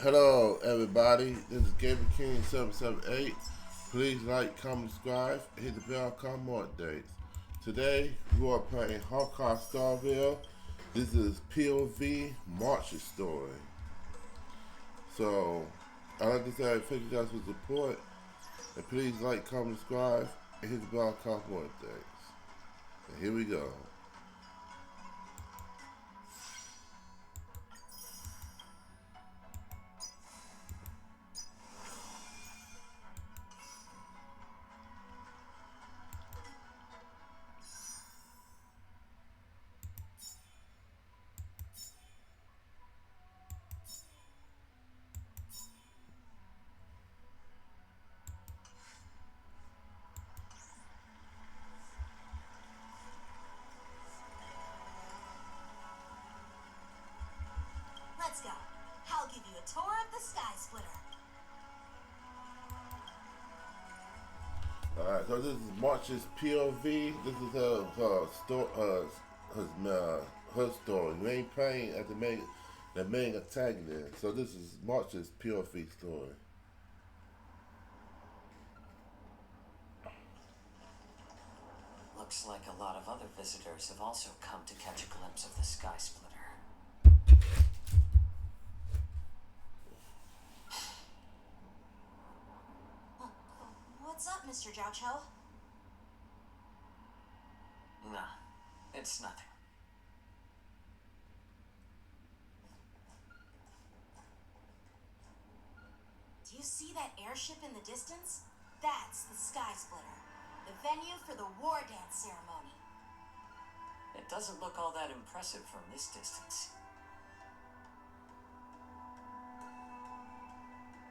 Hello, everybody. This is Gabriel King 778. Please like, comment, subscribe, hit the bell, come more updates. Today, we are playing Honkai Starville. This is POV March's story. So, I'd like to say thank you guys for support. And please like, comment, subscribe, and hit the bell, come more updates. And here we go. Let's go. I'll give you a tour of the Sky Splitter. Alright, so this is March's POV. This is her story. We ain't playing at the main antagonist. So this is March's POV story. Looks like a lot of other visitors have also come to catch a glimpse of the Sky Splitter. What's up, Mr. Jiao Cho? Nah, it's nothing. Do you see that airship in the distance? That's the Sky Splitter, the venue for the war dance ceremony. It doesn't look all that impressive from this distance.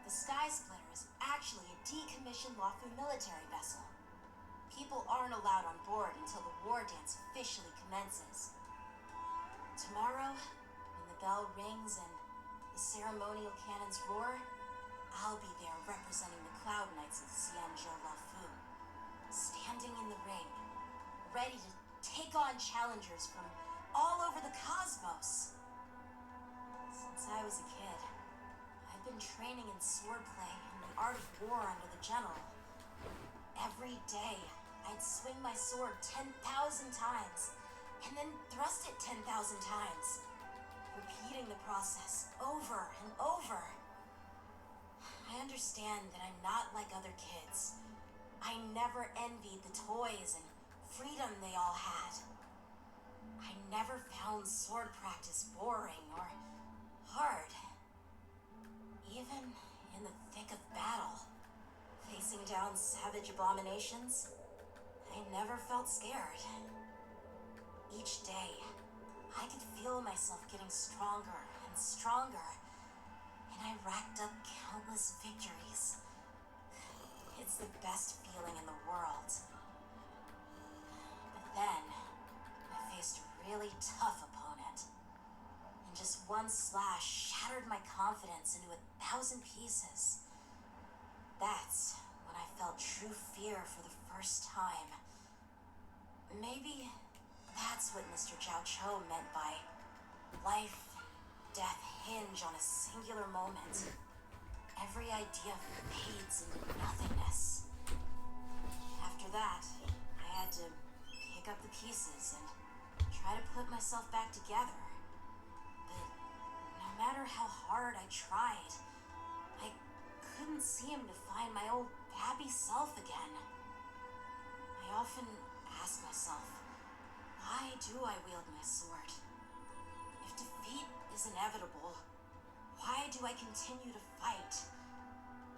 The Sky Splitter is actually a decommissioned lawful military vessel. People aren't allowed on board until the war dance officially commences. Tomorrow, when the bell rings and the ceremonial cannons roar, I'll be there representing the Cloud Knights of Xianzhou Lafu, standing in the ring, ready to take on challengers from all over the cosmos. Since I was a kid, I've been training in swordplay and the art of war under the general. Every day, I'd swing my sword 10,000 times, and then thrust it 10,000 times, repeating the process over and over. I understand that I'm not like other kids. I never envied the toys and freedom they all had. I never found sword practice boring or hard. Even in the thick of battle, facing down savage abominations, I never felt scared. Each day, I could feel myself getting stronger and stronger, and I racked up countless victories. It's the best feeling in the world. But then, I faced a really tough opponent, and just one slash shattered my confidence into 1,000 pieces. That's when I felt true fear for the first time. Maybe that's what Mr. Jiao Cho meant by life and death hinge on a singular moment. Every idea fades into nothingness. After that, I had to pick up the pieces and try to put myself back together. But no matter how hard I tried, I couldn't seem to find my old happy self again. I often ask myself, why do I wield my sword? If defeat is inevitable, why do I continue to fight?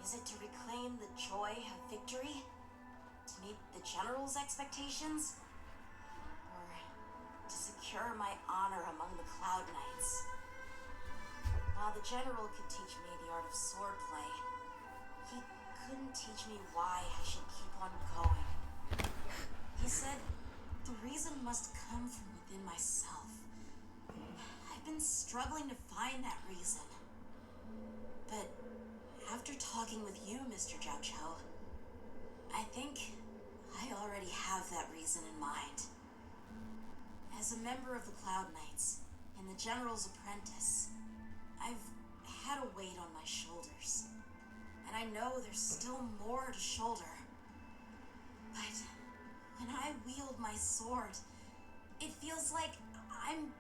Is it to reclaim the joy of victory? To meet the general's expectations? Or to secure my honor among the Cloud Knights? While the general could teach me the art of swordplay, he couldn't teach me why I should keep on going. He said, the reason must come from within myself. I've been struggling to find that reason. But after talking with you, Mr. Jiao Cho, I think I already have that reason in mind. As a member of the Cloud Knights and the General's apprentice, I've had a weight on my shoulders. And I know there's still more to shoulder. But when I wield my sword, it feels like I'm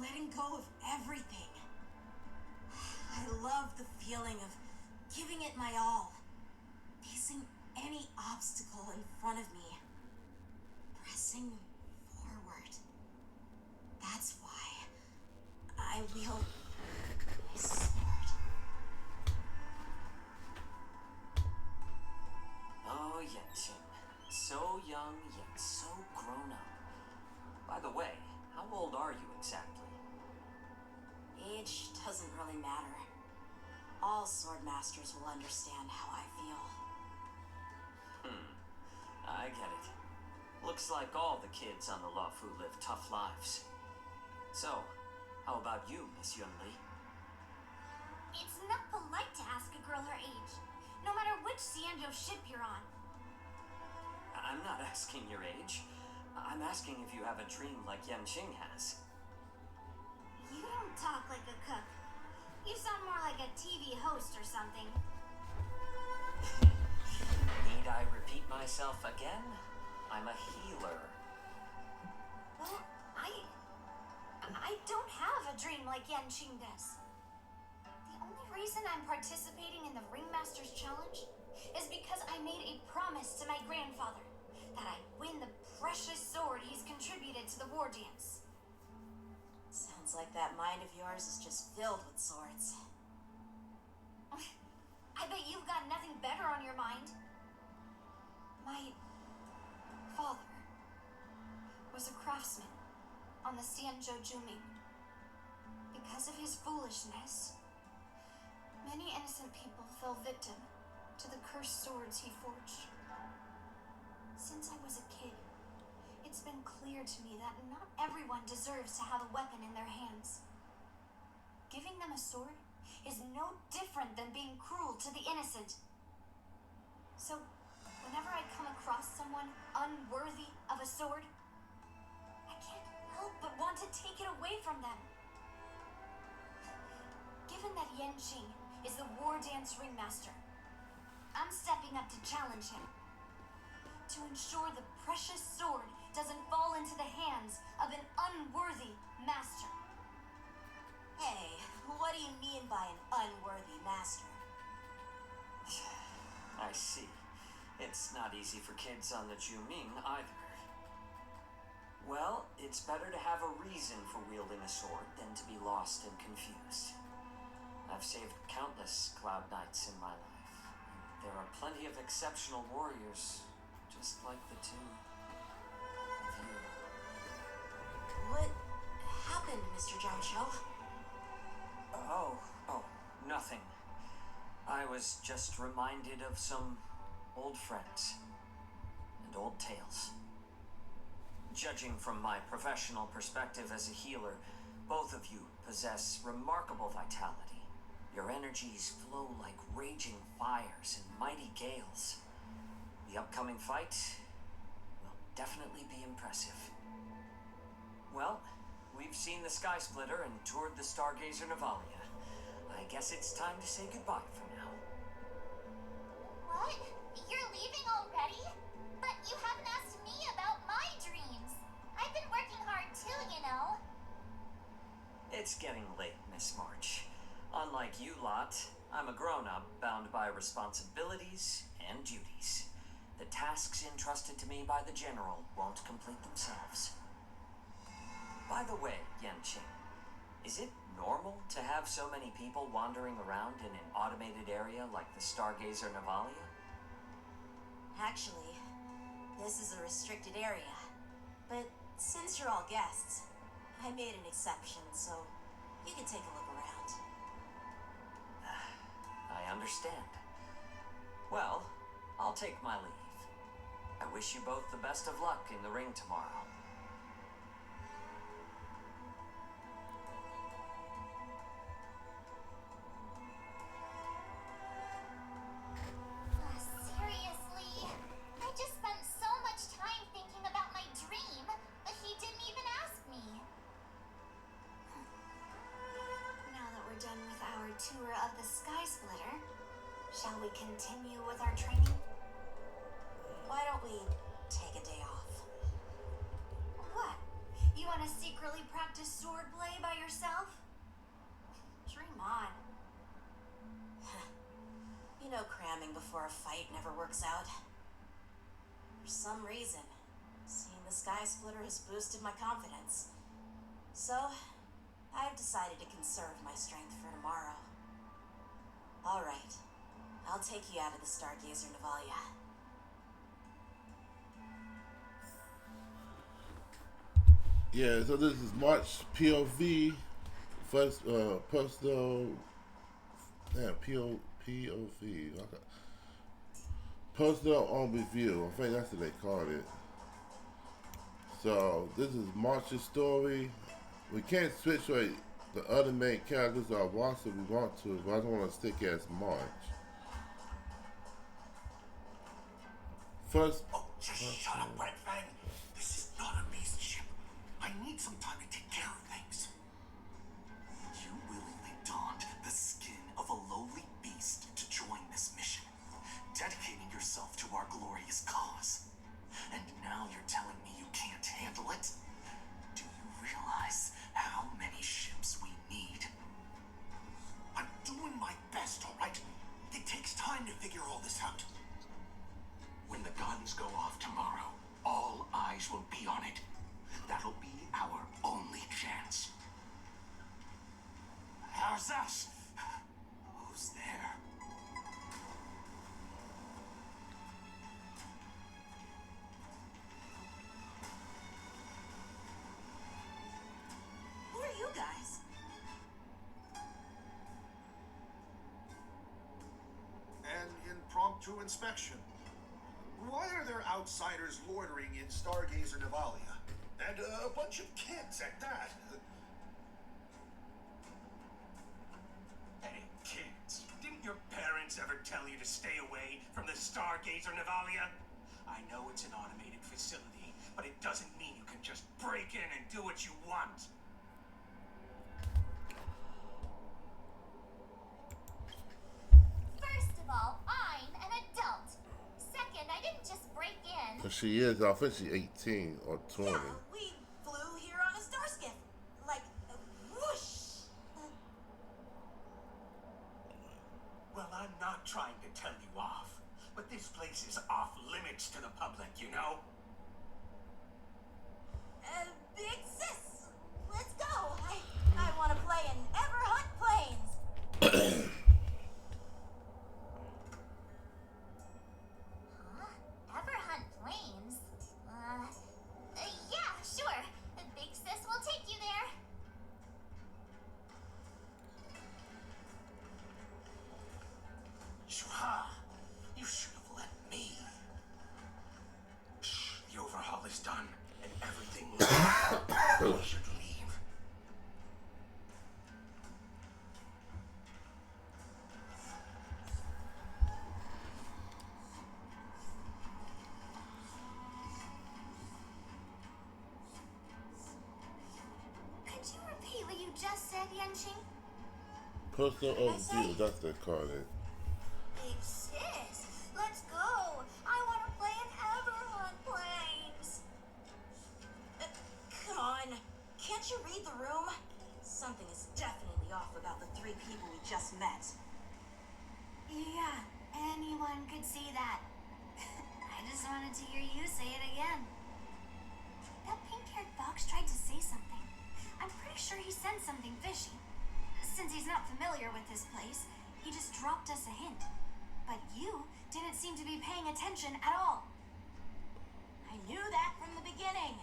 letting go of everything. I love the feeling of giving it my all, facing any obstacle in front of me, pressing forward. That's why I wield my sword. Oh, Yenshin. So young, yet so grown up. By the way, how old are you exactly? Age doesn't really matter. All sword masters will understand how I feel. I get it. Looks like all the kids on the Luofu live tough lives. So, how about you, Miss Yunli? It's not polite to ask a girl her age, no matter which Xianzhou ship you're on. I'm not asking your age. I'm asking if you have a dream like Yanqing has. You don't talk like a cook. You sound more like a TV host or something. Need I repeat myself again? I'm a healer. Well, I don't have a dream like Yanqing does. The only reason I'm participating in the Ringmaster's Challenge is because I made a promise to my grandfather that I'd win the precious sword he's contributed to the war dance. Sounds like that mind of yours is just filled with swords. I bet you've got nothing better on your mind. My father was a craftsman on the Xianzhou Juming. Because of his foolishness, many innocent people fell victim to the cursed swords he forged. Since I was a kid, it's been clear to me that not everyone deserves to have a weapon in their hands. Giving them a sword is no different than being cruel to the innocent. So, whenever I come across someone unworthy of a sword, I can't help but want to take it away from them. Given that Yanqing is the war dance ringmaster, I'm stepping up to challenge him. To ensure the precious sword doesn't fall into the hands of an unworthy master. Hey, what do you mean by an unworthy master? I see. It's not easy for kids on the Juming either. Well, it's better to have a reason for wielding a sword than to be lost and confused. I've saved countless Cloud Knights in my life. There are plenty of exceptional warriors, just like the two of you. What happened, Mr. Jianqiu? Oh, nothing. I was just reminded of some old friends and old tales. Judging from my professional perspective as a healer, both of you possess remarkable vitality. Your energies flow like raging fires and mighty gales. The upcoming fight will definitely be impressive. Well, we've seen the Sky Splitter and toured the Stargazer Navalia. I guess it's time to say goodbye for now. What? You're leaving already? But you haven't asked me about my dreams. I've been working hard too, you know. It's getting late, Miss March. Unlike you lot, I'm a grown-up bound by responsibilities and duties. The tasks entrusted to me by the General won't complete themselves. By the way, Yanqing, is it normal to have so many people wandering around in an automated area like the Stargazer Navalia? Actually, this is a restricted area. But since you're all guests, I made an exception, so you can take a look around. I understand. Well, I'll take my leave. I wish you both the best of luck in the ring tomorrow. Seriously? I just spent so much time thinking about my dream, but he didn't even ask me. Now that we're done with our tour of the Sky Splitter, shall we continue with our training? Why don't we take a day off? What? You want to secretly practice swordplay by yourself? Dream on. You know, cramming before a fight never works out. For some reason, seeing the Sky Splitter has boosted my confidence. So, I've decided to conserve my strength for tomorrow. Alright, I'll take you out of the Stargazer Navalia. Yeah, so this is March POV, first personal, POV, okay. Personal on review. I think that's what they called it. So this is March's story. We can't switch like the other main characters or watch if we want to, but I don't want to stick as March. First. Oh, just shut up, Red Fang. This is not a beast ship. I need some time to take care of things. You willingly donned the skin of a lowly beast to join this mission, dedicating yourself to our glorious cause. And now you're telling me you can't handle it? Do you realize how many ships we need? I'm doing my best, all right? It takes time to figure all this out. When the guns go off tomorrow, all eyes will be on it. That'll be our only chance. How's us? Who's there? Who are you guys? An impromptu inspection. Why are there outsiders loitering in Stargazer Navalia? And a bunch of kids at that. Hey, kids, didn't your parents ever tell you to stay away from the Stargazer Navalia? I know it's an automated facility, but it doesn't mean you can just break in and do what you want. First of all, I'm an adult. Second, I didn't just break in. Cause she is, I think she's 18 or 20. Yeah, we flew here on a star skiff. Like, whoosh! Well, I'm not trying to tell you off, but this place is off limits to the public, you know? Big sis, let's go. I want to play in Everhunt Plains. Everhunt Plains? Yeah, sure. Big Sis will take you there. Shua, you should have let me. Shh, the overhaul is done, and everything will we should leave. Could you repeat what you just said, Yenching? Personal overview, that's what they called it. Big Sis, let's go. I want to play in Everhunt Plains. Come on, can't you read the room? Something is definitely off about the three people we just met. Yeah, anyone could see that. I just wanted to hear you say it again. That pink-haired fox tried to say something. I'm pretty sure he sensed something fishy. Since he's not familiar with this place, he just dropped us a hint. But you didn't seem to be paying attention at all. I knew that from the beginning.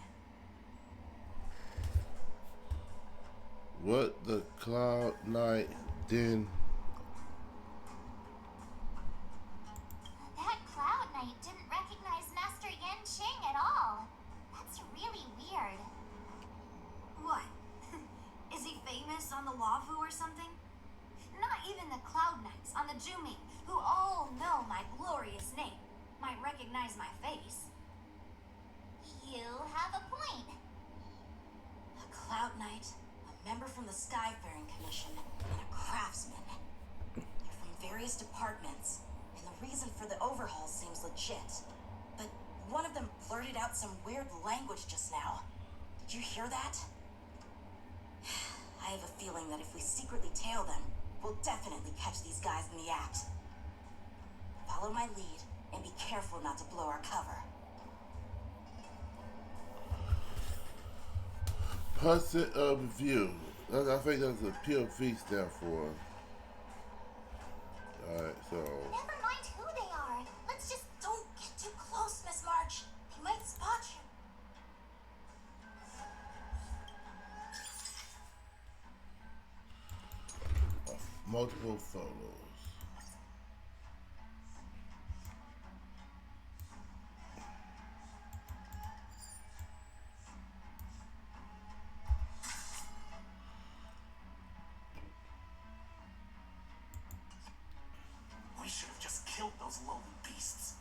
What the Cloud Knight did. That Cloud Knight didn't recognize Master Yenching at all. That's really weird. What? Is he famous on the Lavu or something? Not even the Cloud Knights on the Jumi, who all know my glorious name, might recognize my face. You have a point. A Cloud Knight, a member from the Skyfaring Commission, and a craftsman. various departments, and the reason for the overhaul seems legit. But one of them blurted out some weird language just now. Did you hear that? I have a feeling that if we secretly tail them, we'll definitely catch these guys in the act. Follow my lead, and be careful not to blow our cover. Person of view. I think that's a POV stand for. Alright, so. Never mind who they are. Let's just Don't get too close, Miss March. They might spot you. Multiple photos. We should have just killed those lowly beasts.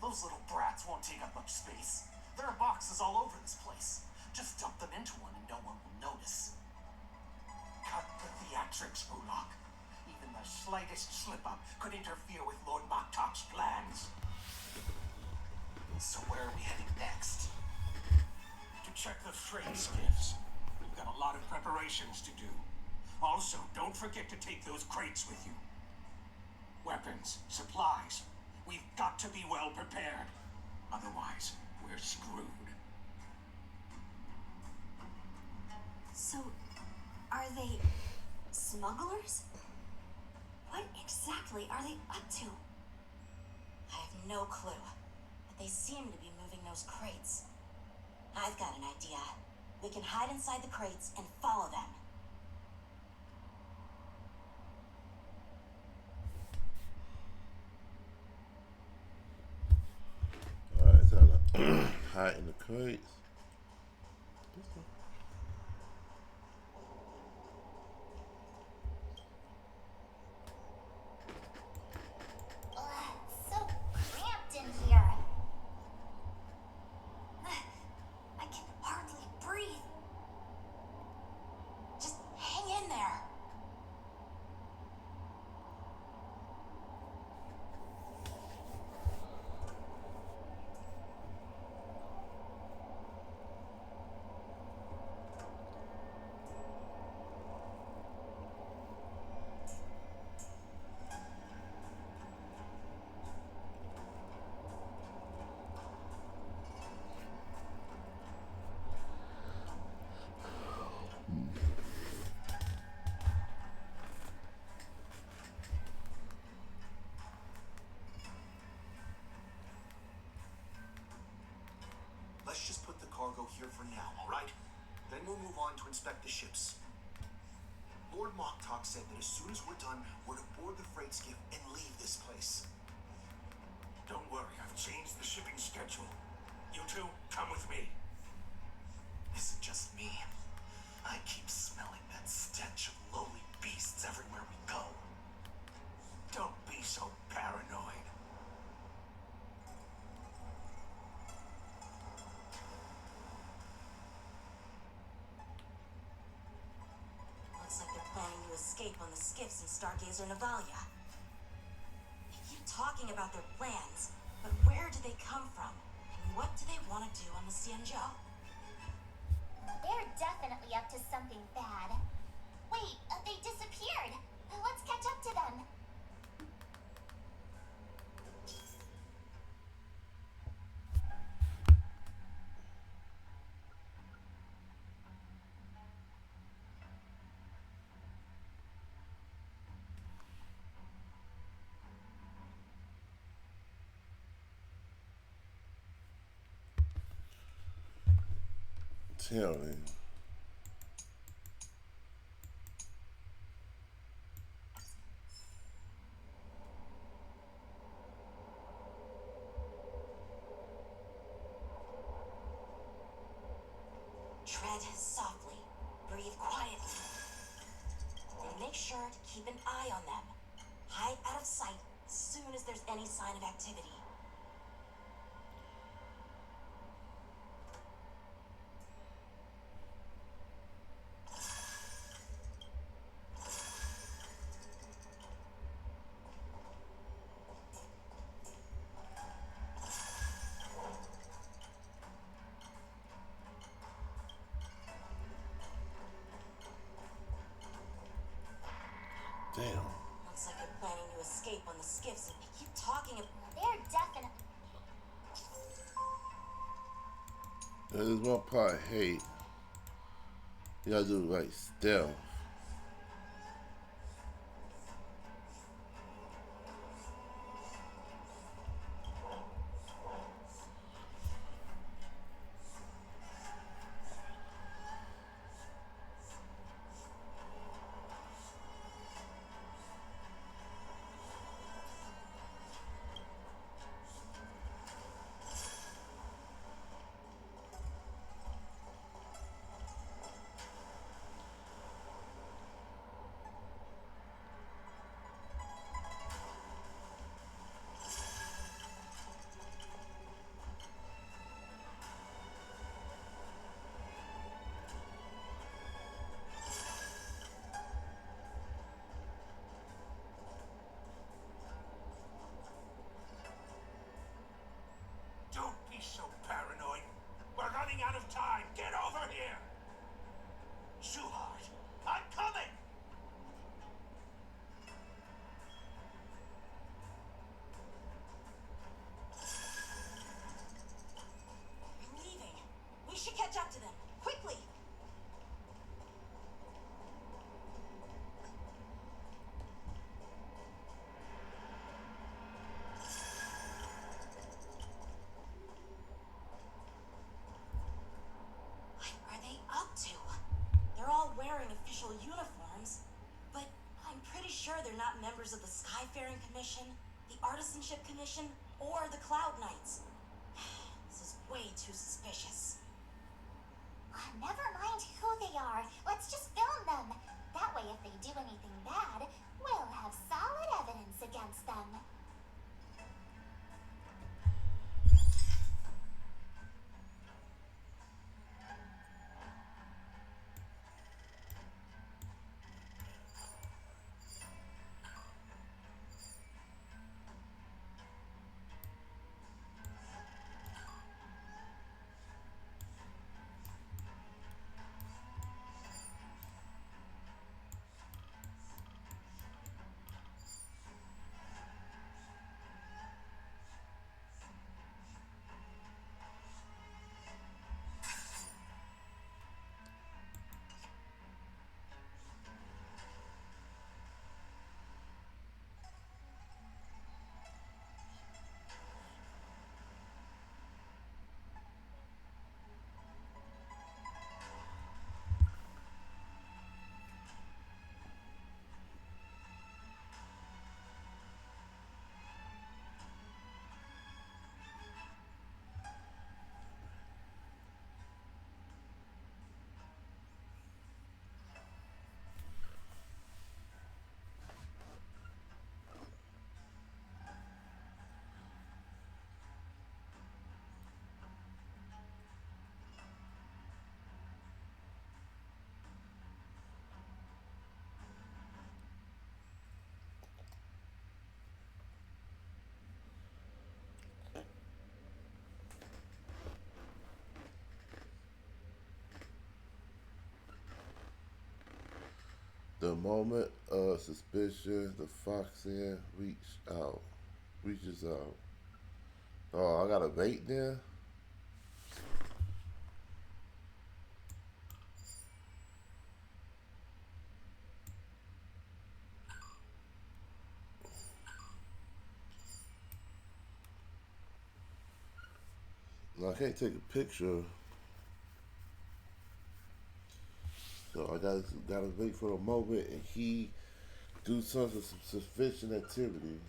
Those little brats won't take up much space. There are boxes all over this place. Just dump them into one and no one will notice. Cut the theatrics, Ulok. Even the slightest slip-up could interfere with Lord Moktok's plans. So where are we heading next? To check the freight skiffs. We've got a lot of preparations to do. Also, don't forget to take those crates with you. Weapons, supplies. We've got to be well prepared. Otherwise, we're screwed. So, are they smugglers? What exactly are they up to? I have no clue, but they seem to be moving those crates. I've got an idea. We can hide inside the crates and follow them. Alright, so hide in the crates. so cramped in here. I can hardly breathe. Just hang in there. Let's just put the cargo here for now, all right? Then we'll move on to inspect the ships. Lord Moktok said that as soon as we're done, we're to board the freight skiff and leave this place. Don't worry, I've changed the shipping schedule. You two, come with me. Isn't just me. I keep smelling that stench of lowly beasts everywhere we go. Don't be so paranoid. Looks like they're planning to escape on the skiffs in Stargazer Navalia. They keep talking about their plans, but where do they come from? And what do they want to do on the Xianzhou? They're definitely up to something bad. Wait, they disappeared. Let's catch up to them. Telling. Tread softly, breathe quietly, and make sure to keep an eye on them. Hide out of sight as soon as there's any sign of activity. gives they keep talking about. They're definitely. There's one part I hate. You gotta do like stealth. Don't be so paranoid. We're running out of time. Get over here. Shuhart, I'm coming. I'm leaving. We should catch up to them. Quickly! What are they up to? They're all wearing official uniforms, but I'm pretty sure they're not members of the Skyfaring Commission, the Artisanship Commission, or the Cloud Knights. This is way too suspicious. Never mind who they are. Let's just film them. That way, if they do anything bad, we'll have solid evidence against them. The moment of suspicion, the Foxian reaches out. Oh, I got a bait there? No, I can't take a picture. So I gotta wait for a moment and he do some suspicious activity.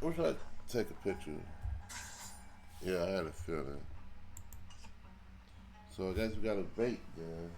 wish I take a picture. Yeah, I had a feeling. So I guess we got a bait then.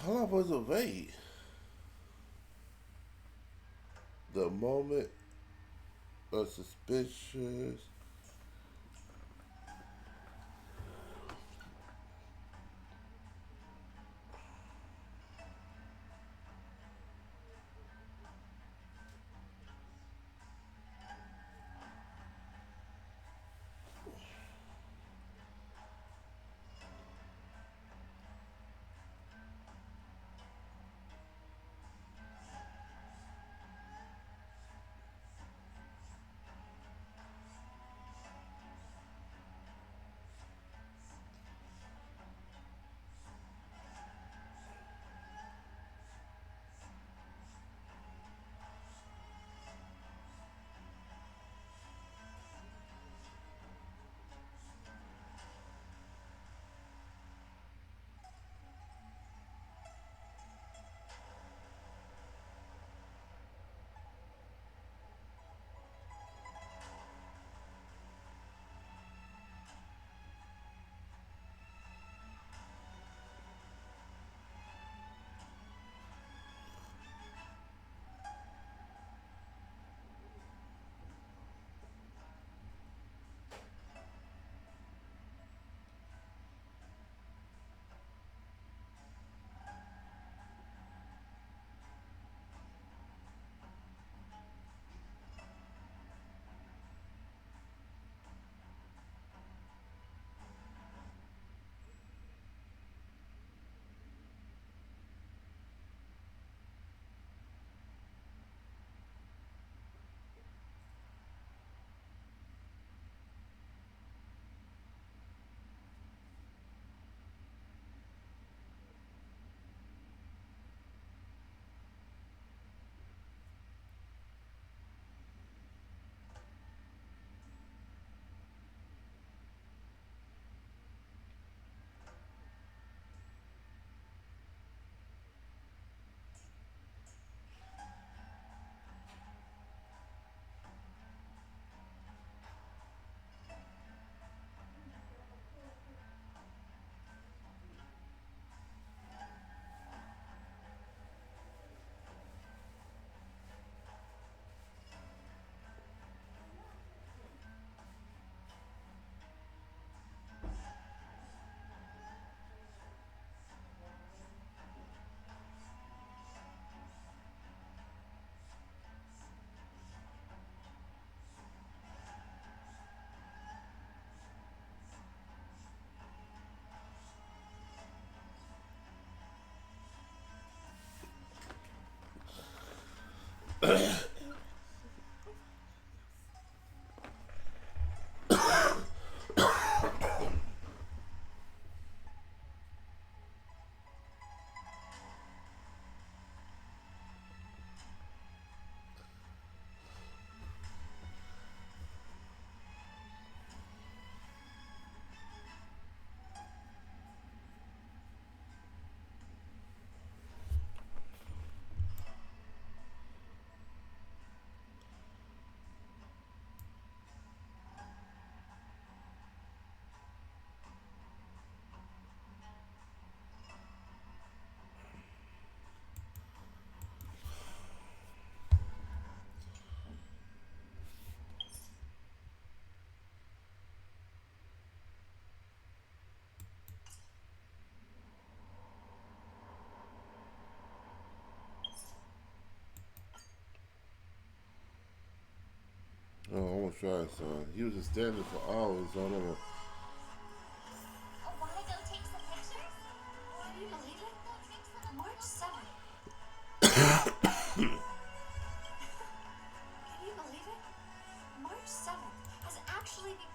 How long was the wait? The moment of suspicious. Oh, I want to try son. He was just standing for hours on him. Oh, wanna go take some pictures? Can you believe it? March 7th. Can you believe it? March 7th has actually been...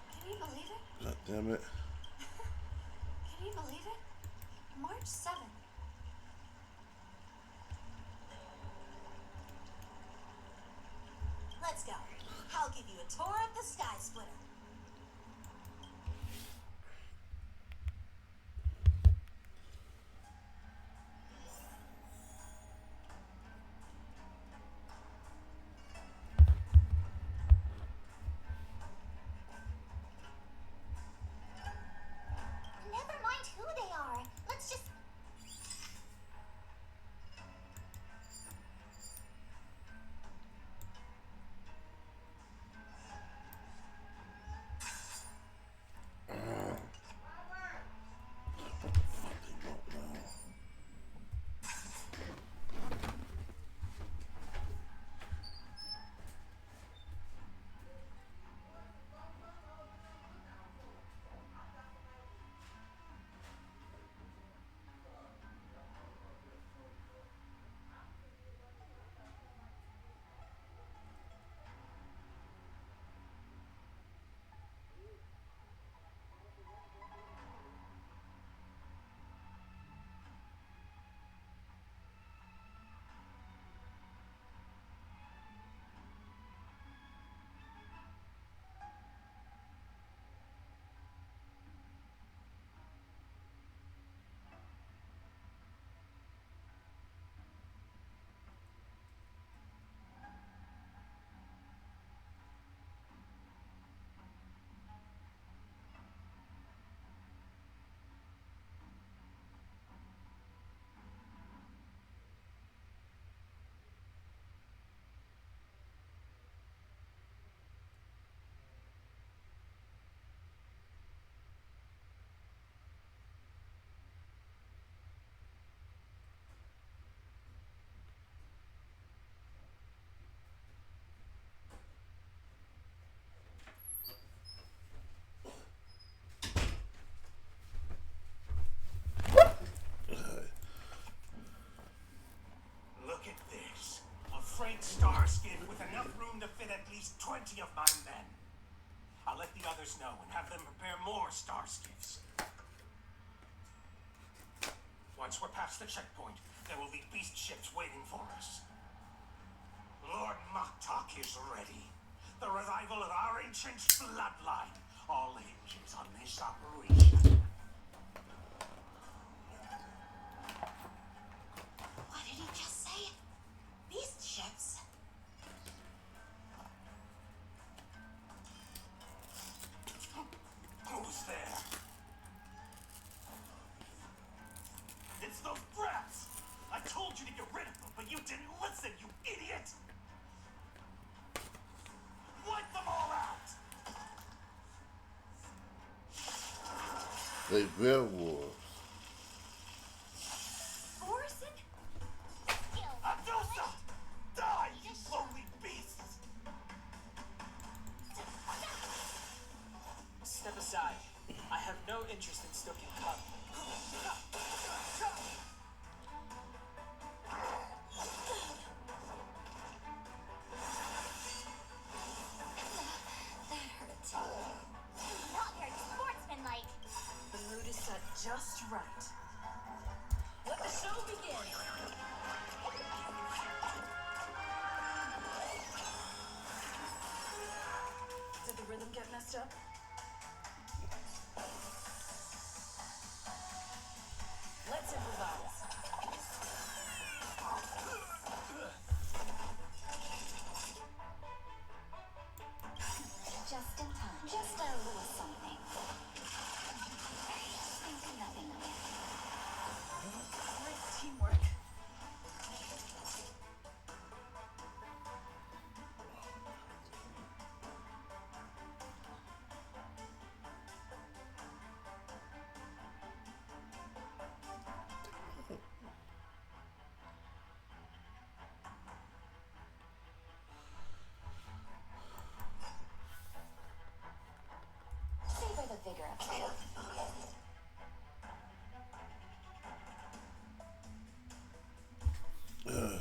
Can you believe it? God damn it. Can you believe it? March 7th. Let's go. I'll give you a tour of the Sky Splitter. skiff with enough room to fit at least 20 of my men. I'll let the others know and have them prepare more star skiffs. Once we're past the checkpoint, there will be beast ships waiting for us. Lord Moktok is ready. The revival of our ancient bloodline all hinges on this operation. What did he just say? Beast ships? Who's there? It's those brats! I told you to get rid of them, but you didn't listen, you idiot! Wipe them all out! They werewolves. Orson? Adusa! Die, you lowly beasts! Step aside. I have no interest in stoking cub. That hurt. Not very sportsmanlike. The mood is set just right. Let the show begin. Did the rhythm get messed up? Let's improvise. Just in time. Just a little something. Think nothing of it. Great teamwork. Savor the vigor of it.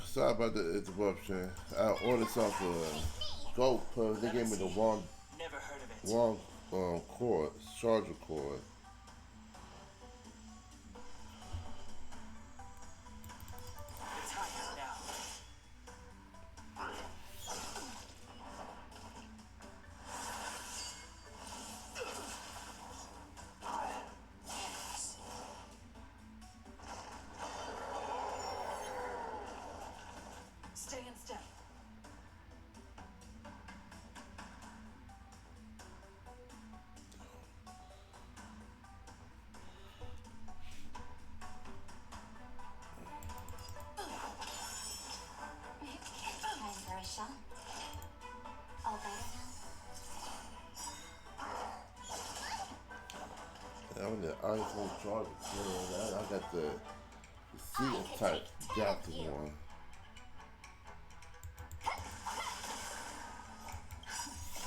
Sorry about the interruption. I ordered some for GoPro. They gave me the wrong Never heard of it. cord, charger cord. The time is now. Stay in step. Time for a shot. All better now? I'm the iPhone charger cord. I got the C type adapter one.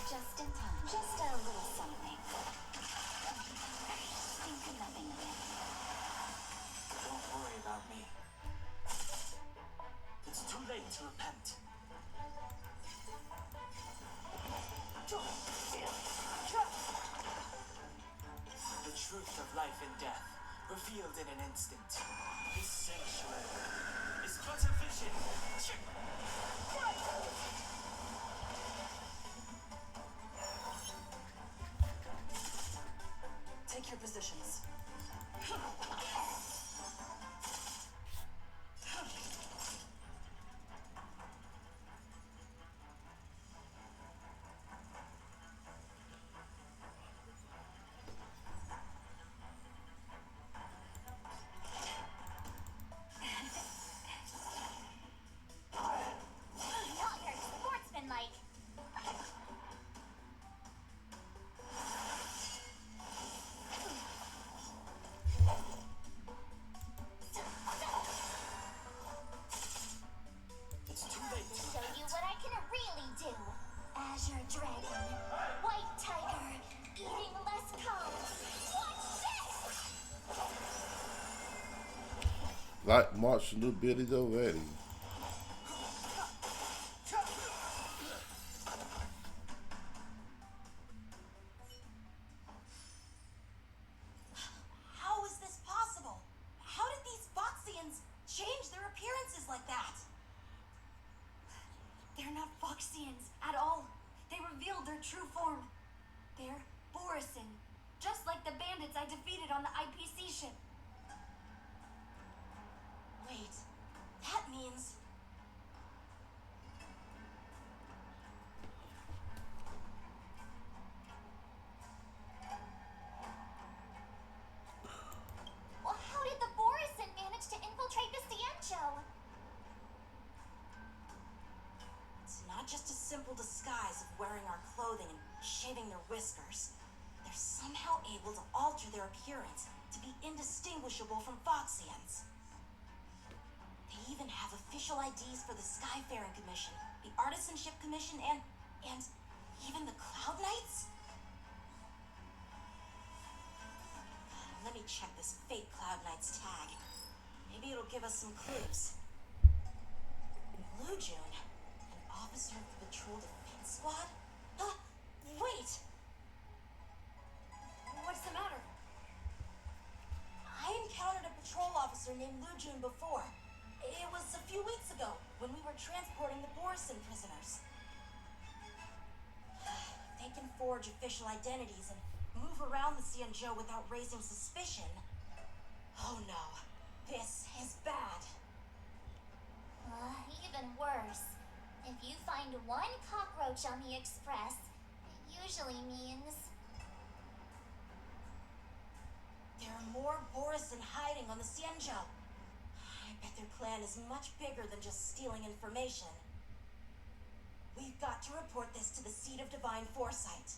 Just in time. Just a little something. Think nothing of it. Don't worry about me. It's too late to repent. The truth of life and death, revealed in an instant. This sanctuary is but a vision. Take your positions. Not very sportsmanlike. It's too late to Show you what I can really do. Azure Dragon, White Tiger, eating less carbs. Watch this! Like martial abilities already. Foxians at all. They revealed their true form. They're Borisin, just like the bandits I defeated on the IPC ship. Wait, that means... Well, how did the Borisin manage to infiltrate the Ciencho? It's not just a simple disguise of wearing our clothing and shaving their whiskers. They're somehow able to alter their appearance to be indistinguishable from Foxians. They even have official IDs for the Skyfaring Commission, the Artisanship Commission, and even the Cloud Knights? Let me check this fake Cloud Knight's tag. Maybe it'll give us some clues. Blue June, an officer of the Patrol Defense Squad? Wait! What's the matter? I encountered a patrol officer named Lu Jun before. It was a few weeks ago when we were transporting the Borisin prisoners. They can forge official identities and move around the Cienjo without raising suspicion. Oh no, this is bad. Even worse. If you find one cockroach on the Express, it usually means... There are more Borisin hiding on the Cienjo. I bet their plan is much bigger than just stealing information. We've got to report this to the Seat of Divine Foresight.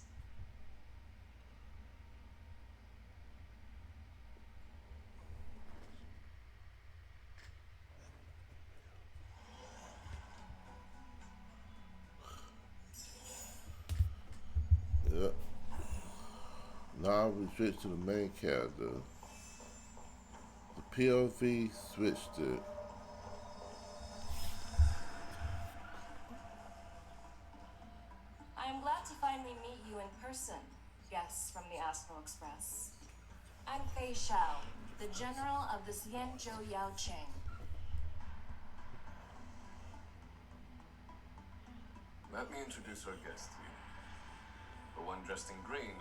Yep. Now we switch to the main character. The POV switched to. I am glad to finally meet you in person, guests from the Astral Express. I'm Fei Xiao, the General of the Xianzhou Yao Cheng. Let me introduce our guest to you. The one dressed in green.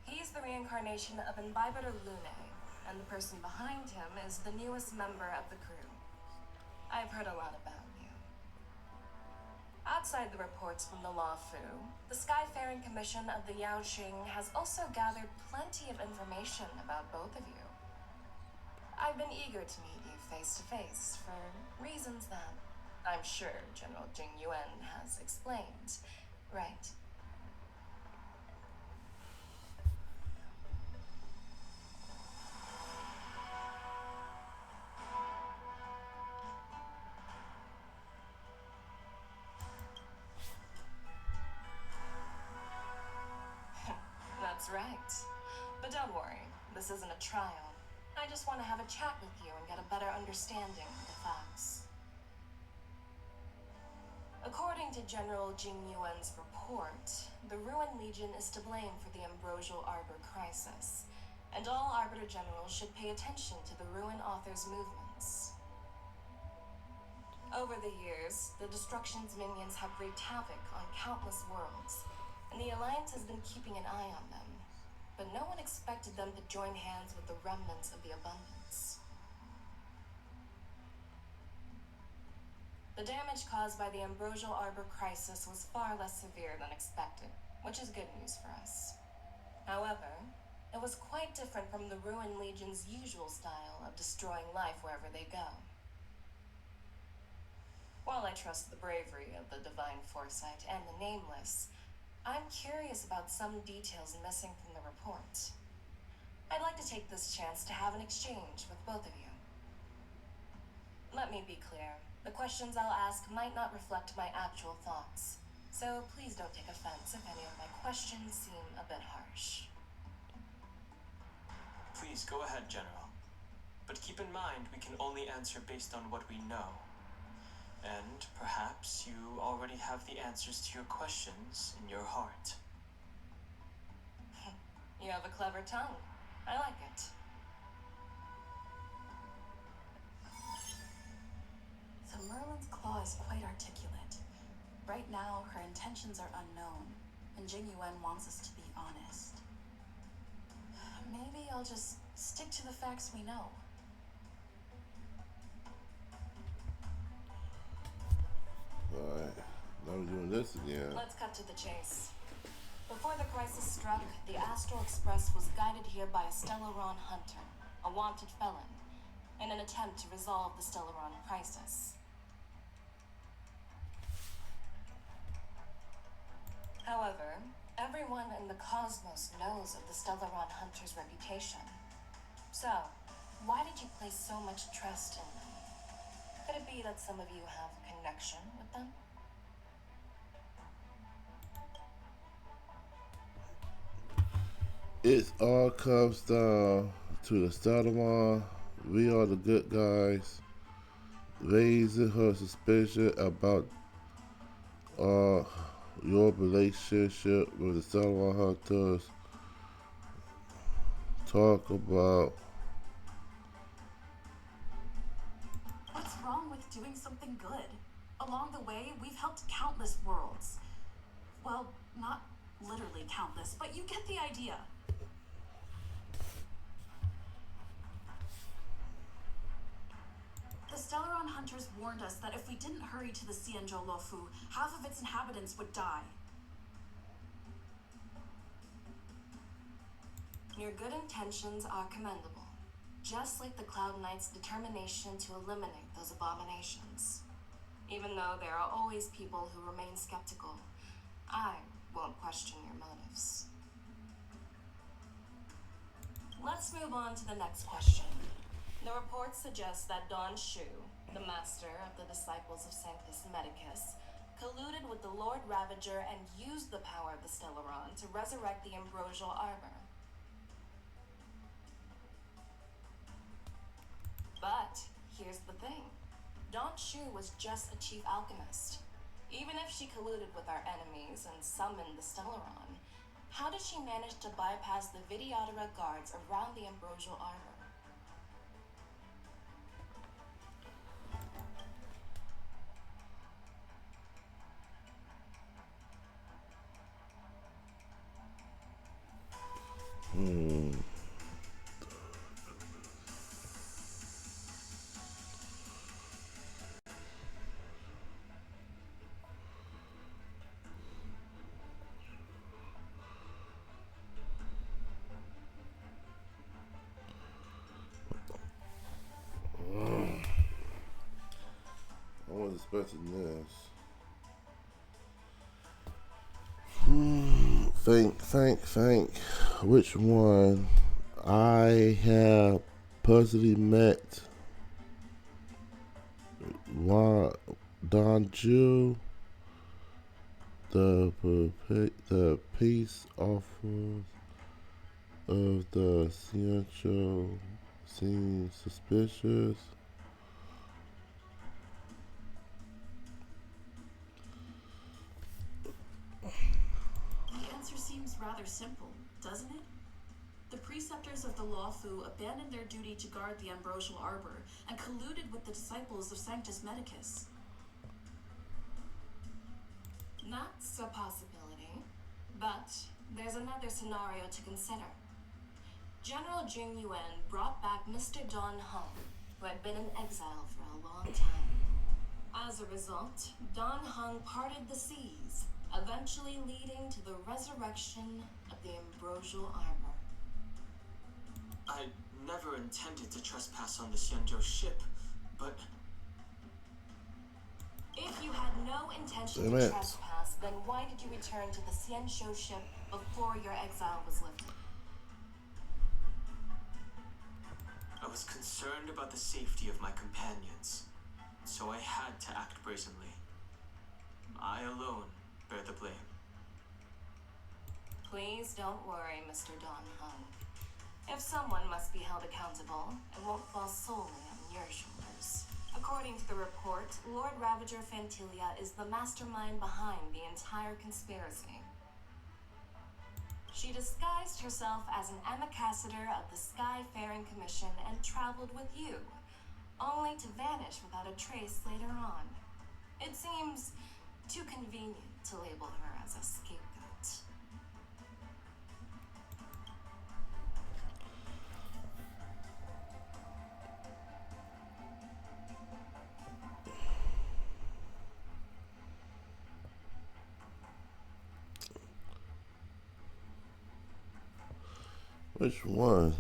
He's the reincarnation of Imbibitor Lune, and the person behind him is the newest member of the crew. I've heard a lot about you. Outside the reports from the Law Fu, the Skyfaring Commission of the Yaoqing has also gathered plenty of information about both of you. I've been eager to meet you face to face for reasons that I'm sure General Jing Yuan has explained, right? That's right. But don't worry, this isn't a trial. I just want to have a chat with you and get a better understanding of the facts. According to General Jing Yuan's report, the Ruin Legion is to blame for the Ambrosial Arbor crisis, and all Arbiter Generals should pay attention to the Ruin Author's movements. Over the years, the Destruction's minions have wreaked havoc on countless worlds, and the Alliance has been keeping an eye on them, but no one expected them to join hands with the remnants of the Abundance. The damage caused by the Ambrosial Arbor crisis was far less severe than expected, which is good news for us. However, it was quite different from the Ruin Legion's usual style of destroying life wherever they go. While I trust the bravery of the Divine Foresight and the Nameless, I'm curious about some details missing from the report. I'd like to take this chance to have an exchange with both of you. Let me be clear. The questions I'll ask might not reflect my actual thoughts, so please don't take offense if any of my questions seem a bit harsh. Please go ahead, General. But keep in mind we can only answer based on what we know. And perhaps you already have the answers to your questions in your heart. You have a clever tongue. I like it. So Merlin's claw is quite articulate. Right now, her intentions are unknown, and Jing Yuan wants us to be honest. Maybe I'll just stick to the facts we know. Alright, now we're doing this again. Let's cut to the chase. Before the crisis struck, the Astral Express was guided here by a Stellaron hunter, a wanted felon, in an attempt to resolve the Stellaron crisis. However, everyone in the cosmos knows of the Stellaron hunter's reputation. So, why did you place so much trust in them? Could it be that some of you have a connection with them? It all comes down to the Stellaron. We are the good guys, raising her suspicion about your relationship with the Stellaron Hunters. Talk about What's wrong with doing something good? Along the way, we've helped countless worlds. Well, not literally countless, but you get the idea. The Stellaron hunters warned us that if we didn't hurry to the Xianzhou Luofu, half of its inhabitants would die. Your good intentions are commendable, just like the Cloud Knight's determination to eliminate those abominations. Even though there are always people who remain skeptical, I won't question your motives. Let's move on to the next question. The reports suggest that Don Shu, the master of the disciples of Sanctus Medicus, colluded with the Lord Ravager and used the power of the Stellaron to resurrect the Ambrosial Arbor. But here's the thing. Don Shu was just a chief alchemist. Even if she colluded with our enemies and summoned the Stellaron, how did she manage to bypass the Vidyadhara guards around the Ambrosial Arbor? I wasn't expecting this. Think. Which one? I have personally met Don Ju, the peace officers of the Ciencio seem suspicious. The answer seems rather simple, doesn't it? The preceptors of the Luofu abandoned their duty to guard the Ambrosial Arbor and colluded with the disciples of Sanctus Medicus. That's a possibility, but there's another scenario to consider. General Jing Yuan brought back Mr. Don Hung, who had been in exile for a long time. As a result, Don Hung parted the seas, eventually leading to the resurrection of the Ambrosial Arbor. I never intended to trespass on the Xianzhou ship, but If you had no intention to trespass, then why did you return to the Xianzhou ship before your exile was lifted? I was concerned about the safety of my companions, so I had to act brazenly. I alone bear the blame. Please don't worry, Mr. Don Hung. If someone must be held accountable, it won't fall solely on your shoulders. According to the report, Lord Ravager Fantilia is the mastermind behind the entire conspiracy. She disguised herself as an ambassador of the Skyfaring Commission and traveled with you, only to vanish without a trace later on. It seems Too convenient to label her as a scapegoat. Which one?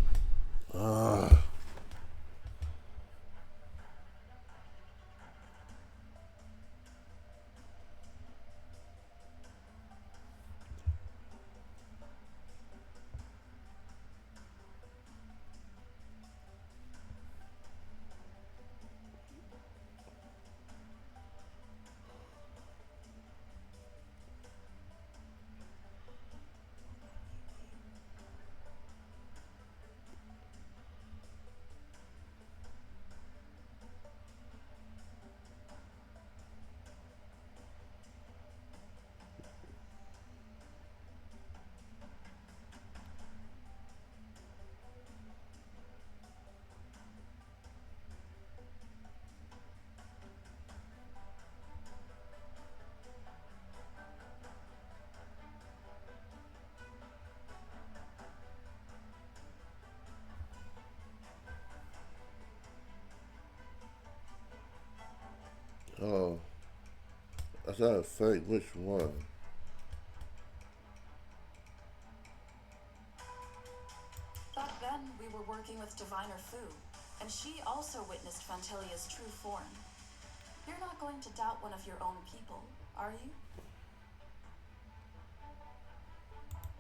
Oh, I trying to think which one. Back then, we were working with Diviner Fu, and she also witnessed Fantilia's true form. You're not going to doubt one of your own people, are you?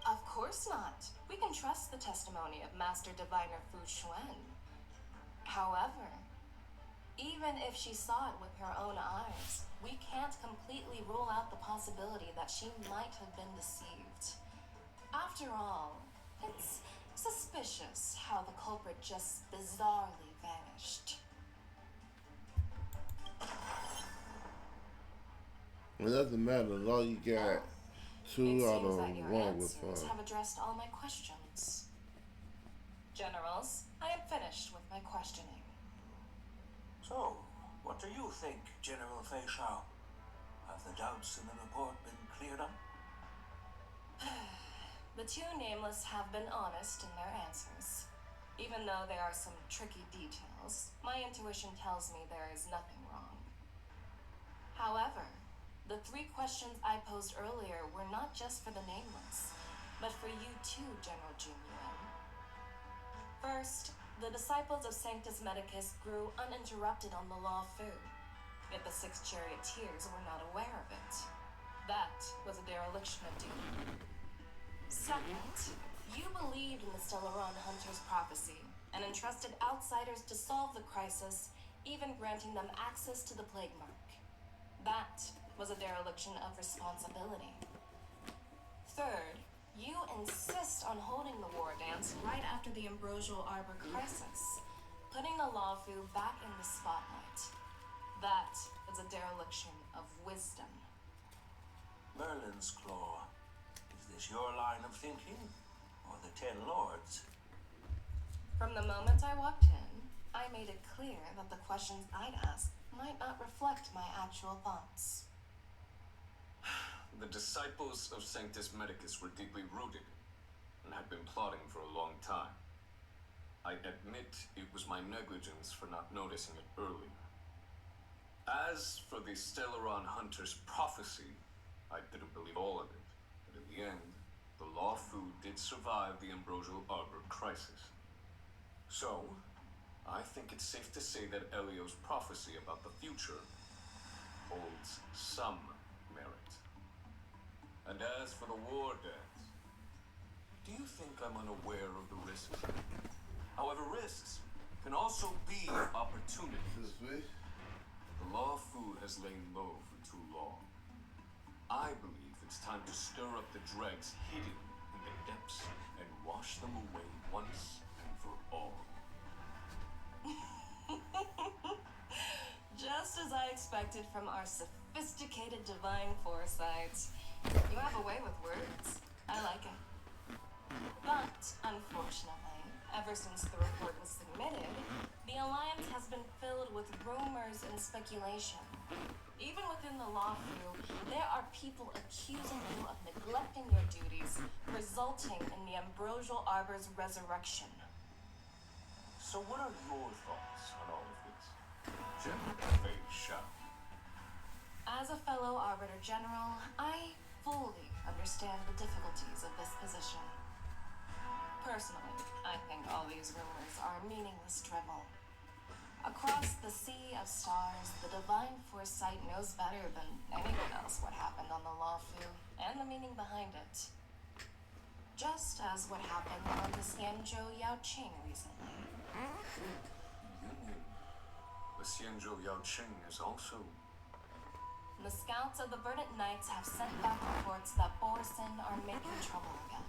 Of course not. We can trust the testimony of Master Diviner Fu Xuan. However, even if she saw it with her own eyes, we can't completely rule out the possibility that she might have been deceived. After all, it's suspicious how the culprit just bizarrely vanished. It doesn't matter as long as you got It two out seems of that your one with answers fun. have addressed all my questions. Generals, I am finished with my questioning. So, what do you think, General Fei Shao? Have the doubts in the report been cleared up? The two nameless have been honest in their answers. Even though there are some tricky details, my intuition tells me there is nothing wrong. However, the 3 questions I posed earlier were not just for the nameless, but for you too, General Jun Yuan. First, the disciples of Sanctus Medicus grew uninterrupted on the Law Fu, yet the 6 charioteers were not aware of it. That was a dereliction of duty. Second, you believed in the Stellaron Hunter's prophecy and entrusted outsiders to solve the crisis, even granting them access to the plague mark. That was a dereliction of responsibility. Third, you insist on holding the war dance right after the Ambrosial Arbor crisis, putting the Lawfu back in the spotlight. That is a dereliction of wisdom. Merlin's Claw. Is this your line of thinking? Or the 10 Lords? From the moment I walked in, I made it clear that the questions I'd ask might not reflect my actual thoughts. The disciples of Sanctus Medicus were deeply rooted and had been plotting for a long time. I admit it was my negligence for not noticing it earlier. As for the Stellaron Hunter's prophecy, I didn't believe all of it, but in the end, the Law Fu did survive the Ambrosial Arbor crisis. So, I think it's safe to say that Elio's prophecy about the future holds some merit. And as for the war dance, do you think I'm unaware of the risks? However, risks can also be opportunities. The Law Fu has lain low for too long. I believe it's time to stir up the dregs hidden in the depths and wash them away once and for all. Just as I expected from our sophisticated divine foresight. You have a way with words. I like it. But, unfortunately, ever since the report was submitted, the Alliance has been filled with rumors and speculation. Even within the law crew, there are people accusing you of neglecting your duties, resulting in the Ambrosial Arbor's resurrection. So what are your thoughts on all of this? General Fei Shao. As a fellow Arbiter General, I fully understand the difficulties of this position. Personally, I think all these rumors are meaningless drivel. Across the sea of stars, the divine foresight knows better than anyone else what happened on the Lawfu and the meaning behind it. Just as what happened on the Xianzhou Yaoqing recently. You mean the Xianzhou Yaoqing is also... The scouts of the Verdant Knights have sent back reports that Borson are making trouble again.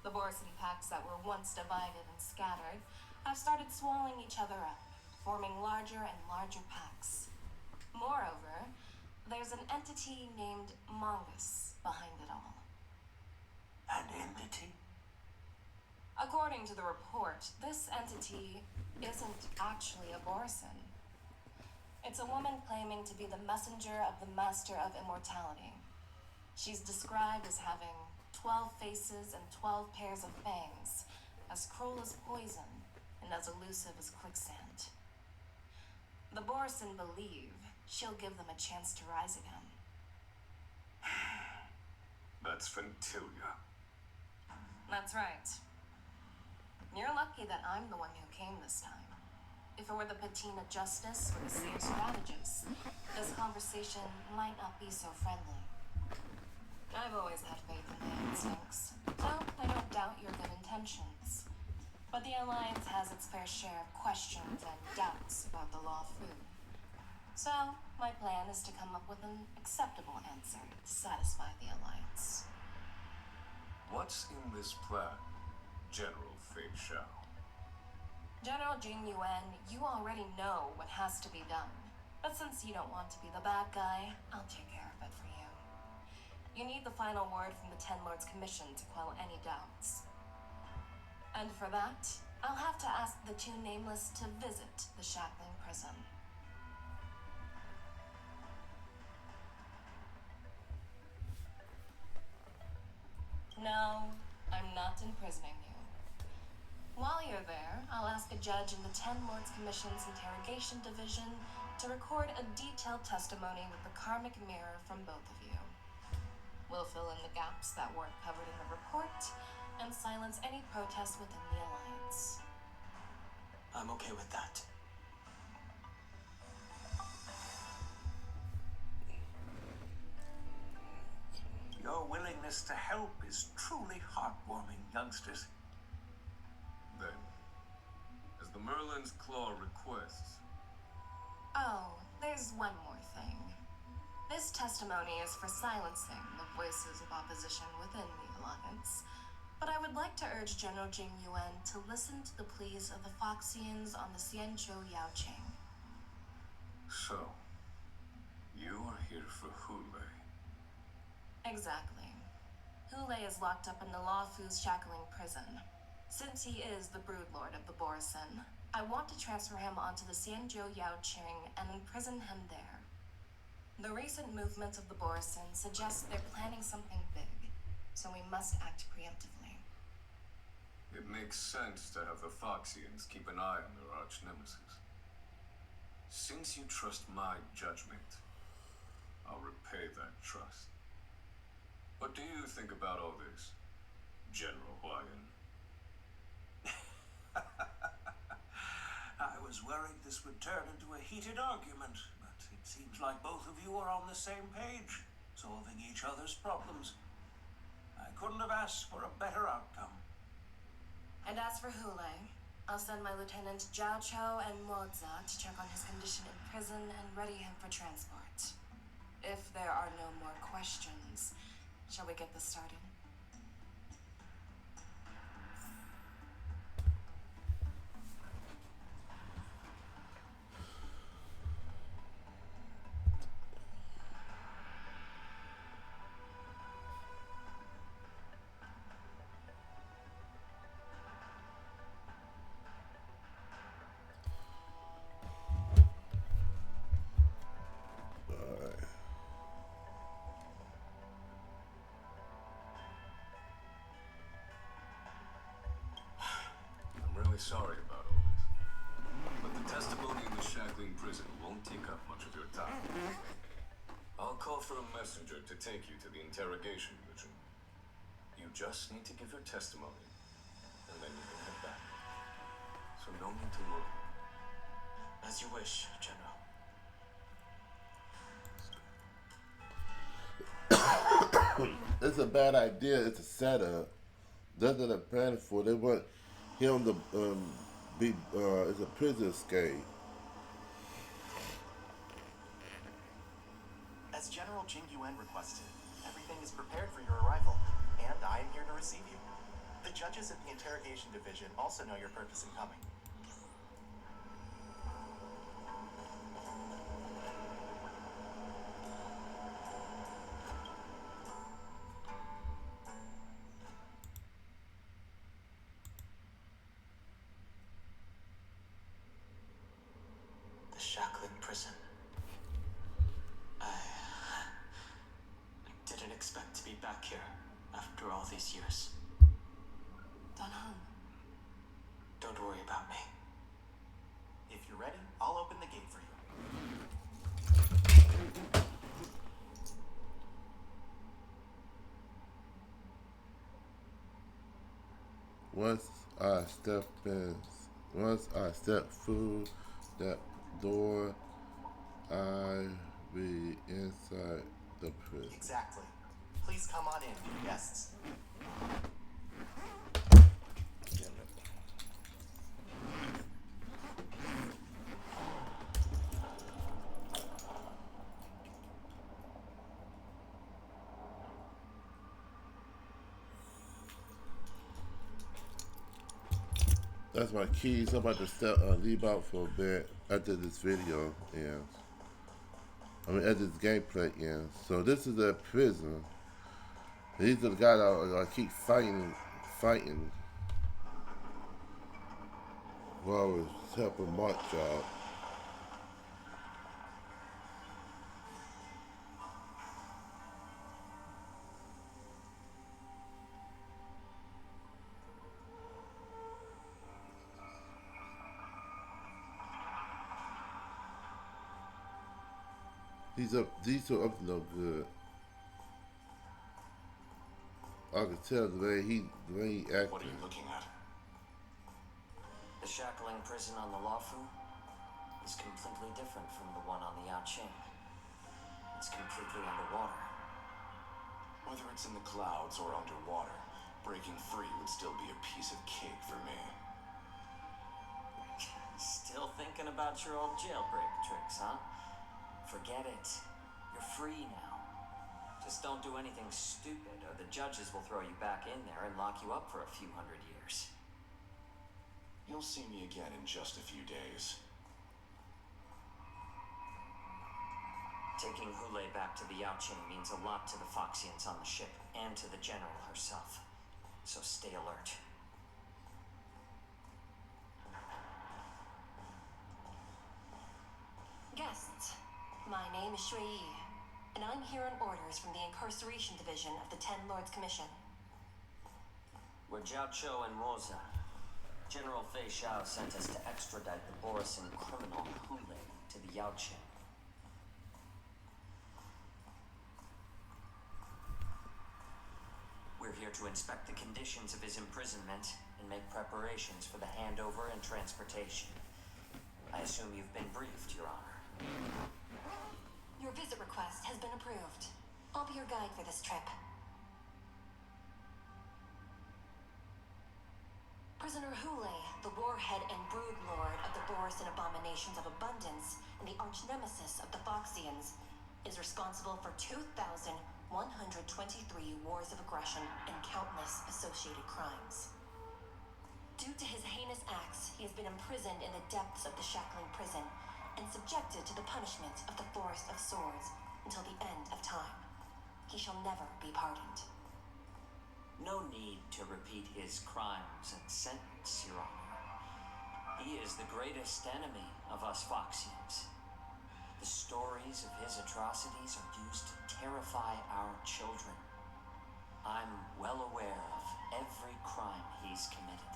The Borson packs that were once divided and scattered have started swallowing each other up, forming larger and larger packs. Moreover, there's an entity named Mongus behind it all. An entity? According to the report, this entity isn't actually a Borson. It's a woman claiming to be the messenger of the Master of Immortality. She's described as having 12 faces and 12 pairs of fangs, as cruel as poison and as elusive as quicksand. The Borson believe she'll give them a chance to rise again. That's Ventilia. That's right. You're lucky that I'm the one who came this time. If it were the Patina Justice or the Seer Strategist, this conversation might not be so friendly. I've always had faith in my instincts, so I don't doubt your good intentions. But the Alliance has its fair share of questions and doubts about the Lawfu. So, my plan is to come up with an acceptable answer to satisfy the Alliance. What's in this plan, General Fei Shao? General Jing Yuan, you already know what has to be done. But since you don't want to be the bad guy, I'll take care of it for you. You need the final word from the Ten Lords Commission to quell any doubts. And for that, I'll have to ask the two Nameless to visit the Shackling prison. No, I'm not imprisoning you. While you're there, I'll ask a judge in the Ten Lords Commission's Interrogation Division to record a detailed testimony with the karmic mirror from both of you. We'll fill in the gaps that weren't covered in the report and silence any protests within the Alliance. I'm okay with that. Your willingness to help is truly heartwarming, youngsters. Then, as the Merlin's Claw requests... Oh, there's one more thing. This testimony is for silencing the voices of opposition within the Alliance, but I would like to urge General Jing Yuan to listen to the pleas of the Foxians on the Xianzhou Yaoqing. So, you are here for Hule. Exactly. Hule is locked up in the Lawfu's Shackling prison. Since he is the broodlord of the Borson, I want to transfer him onto the Xianzhou Yaoqing and imprison him there. The recent movements of the Borson suggest they're planning something big, so we must act preemptively. It makes sense to have the Foxians keep an eye on their arch-nemesis. Since you trust my judgment, I'll repay that trust. What do you think about all this, General Huayan? I was worried this would turn into a heated argument, but it seems like both of you are on the same page, solving each other's problems. I couldn't have asked for a better outcome. And as for Hule, I'll send my Lieutenant Jiao Cho and Moza to check on his condition in prison and ready him for transport. If there are no more questions, shall we get this started? Alright. genuinely sorry about all this. But the testimony in the shackling prison won't take up much of your time. I'll call for a messenger to take you to the interrogation region. You just need to give your testimony, and then you can head back. So no need to worry. As you wish, General. It's a bad idea. It's a setup. That's what they're planning for. They want him to be. It's a prison escape. As General Jing Yuan requested, everything is prepared for your arrival, and I am here to receive you. The judges at the interrogation division also know your purpose in coming. The shackling prison. I didn't expect to be back here after all these years. Don Hung. Don't worry about me. If you're ready, I'll open the gate for you. Once I step through that door, I be inside the prison. Exactly. Please come on in, new guests. That's my keys. I'm about to leave out for a bit after this video ends. After this gameplay ends. So this is a prison. These are the guys I keep fighting while I was helping Mark out. These are up to no good. I can tell the way he acted. What are you looking at? The shackling prison on the Luofu is completely different from the one on the Yaoqing. It's completely underwater. Whether it's in the clouds or underwater, breaking free would still be a piece of cake for me. Still thinking about your old jailbreak tricks, huh? Forget it. You're free now. Just don't do anything stupid, or the judges will throw you back in there and lock you up for a few hundred years. You'll see me again in just a few days. Taking Hule back to the Yaoqing means a lot to the Foxians on the ship and to the General herself. So stay alert. Guests, my name is Shui Yi, and I'm here on orders from the Incarceration Division of the Ten Lords Commission. We're Jiao Cho and Moza. General Fei Xiao sent us to extradite the Borisan criminal Hule to the Yaoqing. We're here to inspect the conditions of his imprisonment and make preparations for the handover and transportation. I assume you've been briefed, Your Honor. Your visit request has been approved. I'll be your guide for this trip. Prisoner Hule, the warhead and brood lord of the Borisan abominations of abundance and the arch nemesis of the Foxians, is responsible for 2,123 wars of aggression and countless associated crimes. Due to his heinous acts, he has been imprisoned in the depths of the shackling prison and subjected to the punishment of the Forest of Swords until the end of time. He shall never be pardoned. No need to repeat his crimes and sentence, Your Honor. He is the greatest enemy of us Foxians. The stories of his atrocities are used to terrify our children. I'm well aware of every crime he's committed.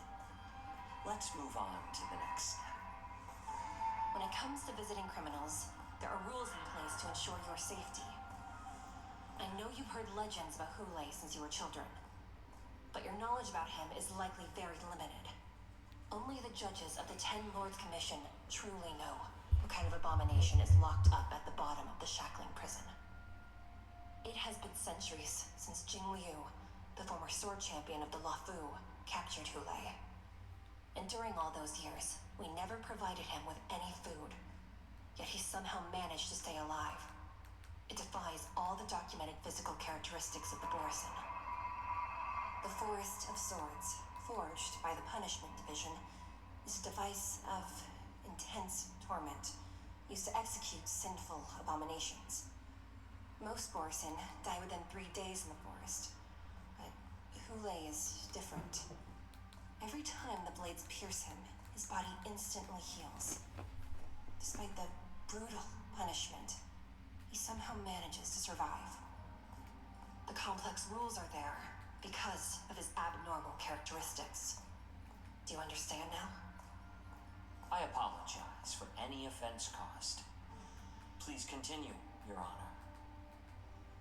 let's move on to the next step. When it comes to visiting criminals, there are rules in place to ensure your safety. I know you've heard legends about Hule since you were children, but your knowledge about him is likely very limited. Only the judges of the Ten Lords Commission truly know what kind of abomination is locked up at the bottom of the shackling prison. It has been centuries since Jing Liu, the former sword champion of the Luofu, captured Hule. And during all those years, we never provided him with any food. Yet he somehow managed to stay alive. It defies all the documented physical characteristics of the Borisin. The Forest of Swords, forged by the Punishment Division, is a device of intense torment, used to execute sinful abominations. Most Borisin die within 3 days in the forest, but Hule is different. Every time the blades pierce him, his body instantly heals. Despite the brutal punishment, he somehow manages to survive. The complex rules are there because of his abnormal characteristics. Do you understand now? I apologize for any offense caused. Please continue, Your Honor.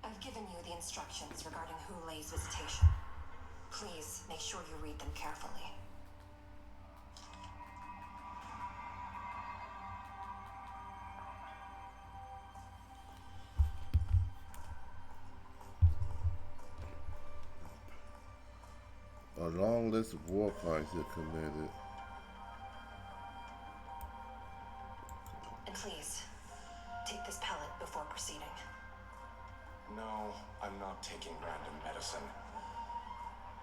I've given you the instructions regarding Hule's visitation. Please make sure you read them carefully. A long list of war crimes he committed. And please, take this pellet before proceeding. No, I'm not taking random medicine.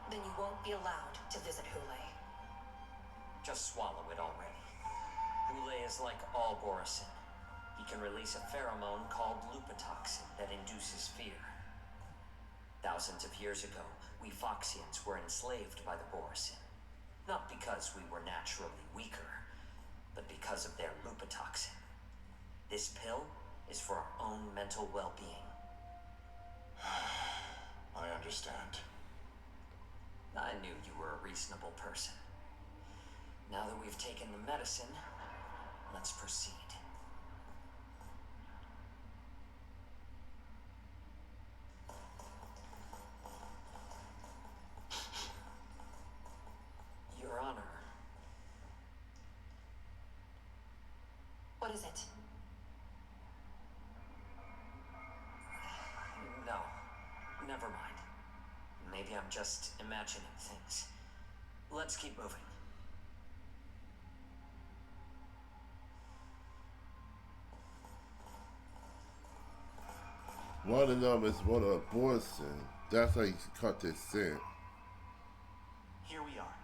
Then you won't be allowed to visit Hule. Just swallow it already. Hule is like all Borisin. He can release a pheromone called lupatoxin that induces fear. Thousands of years ago, we Foxians were enslaved by the Borisin. Not because we were naturally weaker, but because of their lupatoxin. This pill is for our own mental well-being. I understand. I knew you were a reasonable person. Now that we've taken the medicine, let's proceed. Your Honor. What is it? No, never mind. Maybe I'm just imagining things. Let's keep moving. One of them is one of Boston. That's how you cut this scent. Here we are.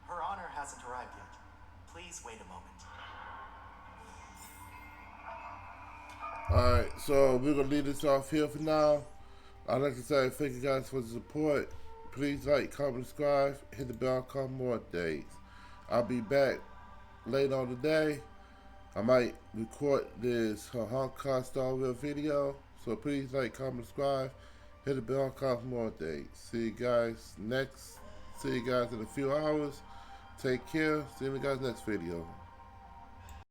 Her Honor hasn't arrived yet. Please wait a moment. Alright, so we're going to leave this off here for now. I'd like to say thank you guys for the support. Please like, comment, subscribe, hit the bell, come more updates. I'll be back later on today. I might record this Honkai Starville video. So please like, comment, subscribe, hit the bell, come for more updates. See you guys in a few hours. Take care. See you guys next video.